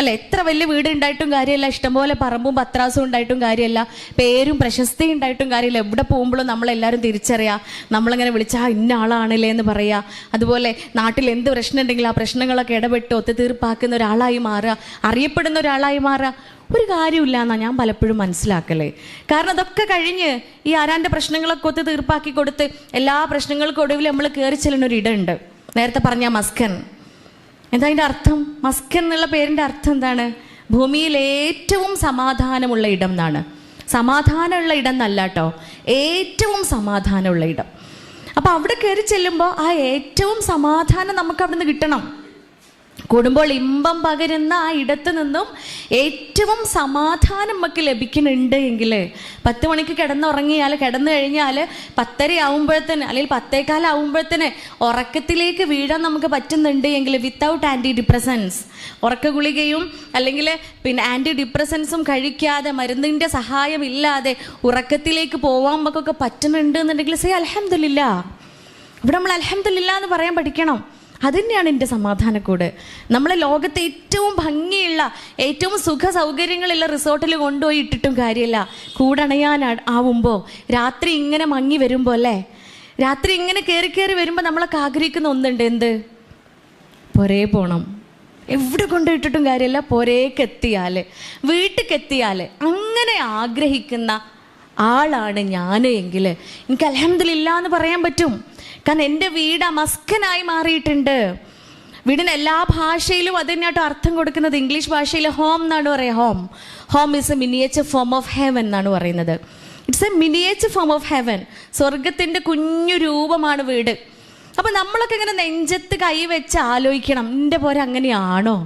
അല്ല, എത്ര വലിയ വീട് ഉണ്ടായിട്ടും കാര്യമല്ല, ഇഷ്ടംപോലെ പറമ്പും പത്രാസും ഉണ്ടായിട്ടും കാര്യമല്ല, പേരും പ്രശസ്തിയും ഉണ്ടായിട്ടും കാര്യമില്ല. എവിടെ പോകുമ്പോഴും നമ്മളെല്ലാവരും തിരിച്ചറിയാം, നമ്മളിങ്ങനെ വിളിച്ചാൽ ഇന്ന ആളാണല്ലേ എന്ന് പറയുക. അതുപോലെ നാട്ടിൽ എന്ത് പ്രശ്നം ഉണ്ടെങ്കിലും ആ പ്രശ്നങ്ങളൊക്കെ ഇടപെട്ട് ഒത്തുതീർപ്പാക്കുന്ന ഒരാളായി മാറുക, അറിയപ്പെടുന്ന ഒരാളായി മാറുക. ഒരു കാര്യമില്ല എന്നാണ് ഞാൻ പലപ്പോഴും മനസ്സിലാക്കലേ. കാരണം അതൊക്കെ കഴിഞ്ഞ് ഈ ആരാൻ്റെ പ്രശ്നങ്ങളൊക്കെ ഒത്തു തീർപ്പാക്കി കൊടുത്ത് എല്ലാ പ്രശ്നങ്ങൾക്കും ഒടുവിൽ നമ്മൾ കയറി ചെല്ലുന്നൊരിടമുണ്ട്. നേരത്തെ പറഞ്ഞ മസ്കൻ. എന്താ അതിൻ്റെ അർത്ഥം? മസ്കൻ എന്നുള്ള പേരിൻ്റെ അർത്ഥം എന്താണ്? ഭൂമിയിൽ ഏറ്റവും സമാധാനമുള്ള ഇടം എന്നാണ്. സമാധാനമുള്ള ഇടം എന്നല്ല കേട്ടോ, ഏറ്റവും സമാധാനമുള്ള ഇടം. അപ്പോൾ അവിടെ കയറി ചെല്ലുമ്പോൾ ആ ഏറ്റവും സമാധാനം നമുക്ക് അവിടെ നിന്ന് കിട്ടണം. കൂടുമ്പോൾ ഇമ്പം പകരുന്ന ആ ഇടത്ത് നിന്നും ഏറ്റവും സമാധാനം നമുക്ക് ലഭിക്കുന്നുണ്ട് എങ്കിൽ 10 മണിക്ക് കിടന്നുറങ്ങിയാൽ, കിടന്നു കഴിഞ്ഞാൽ 10:30 ആകുമ്പോഴത്തേന് അല്ലെങ്കിൽ 10:15 ആകുമ്പോഴത്തേന് ഉറക്കത്തിലേക്ക് വീഴാൻ നമുക്ക് പറ്റുന്നുണ്ട് എങ്കിൽ വിത്തൗട്ട് ആൻറ്റി ഡിപ്രസൻസ്, ഉറക്ക ഗുളികയും അല്ലെങ്കിൽ ആൻറ്റി ഡിപ്രസൻസും കഴിക്കാതെ, മരുന്നിൻ്റെ സഹായം ഇല്ലാതെ ഉറക്കത്തിലേക്ക് പോകാൻ നമുക്കൊക്കെ പറ്റുന്നുണ്ട് എന്നുണ്ടെങ്കിൽ സേ അൽഹംദുലില്ലാ. ഇവിടെ നമ്മൾ അൽഹംദുലില്ലാ എന്ന് പറയാൻ പഠിക്കണം. അതുതന്നെയാണ് എൻ്റെ സമാധാനക്കൂട്. നമ്മളെ ലോകത്തെ ഏറ്റവും ഭംഗിയുള്ള, ഏറ്റവും സുഖ സൗകര്യങ്ങളുള്ള റിസോർട്ടിൽ കൊണ്ടുപോയി ഇട്ടിട്ടും കാര്യമില്ല. കൂടണയാൻ ആവുമ്പോൾ, രാത്രി ഇങ്ങനെ മങ്ങി വരുമ്പോൾ അല്ലേ, രാത്രി ഇങ്ങനെ കയറി കയറി വരുമ്പോൾ നമ്മളൊക്കെ ആഗ്രഹിക്കുന്ന ഒന്നുണ്ട്. എന്ത്? പുരേ പോകണം. എവിടെ കൊണ്ടുപോയിട്ടിട്ടും കാര്യമില്ല, പുരേക്കെത്തിയാൽ, വീട്ടിലെത്തിയാൽ അങ്ങനെ ആഗ്രഹിക്കുന്ന ആളാണ് ഞാൻ എങ്കിൽ എനിക്ക് അൽഹംദുലില്ലാ എന്ന് പറയാൻ പറ്റും. കാരണം എൻ്റെ വീട് മസ്കനായി മാറിയിട്ടുണ്ട്. വീടിന് എല്ലാ ഭാഷയിലും അത് തന്നെയാട്ടോ അർത്ഥം കൊടുക്കുന്നത്. ഇംഗ്ലീഷ് ഭാഷയിൽ ഹോം എന്നാണ് പറയുക. Home is A miniature form of heaven എന്നാണ് പറയുന്നത്. It's A miniature form of heaven. സ്വർഗത്തിൻ്റെ കുഞ്ഞു രൂപമാണ് വീട്. അപ്പം നമ്മളൊക്കെ ഇങ്ങനെ നെഞ്ചത്ത് കൈ വെച്ച് ആലോചിക്കണം, എൻ്റെ പോലെ അങ്ങനെയാണോ?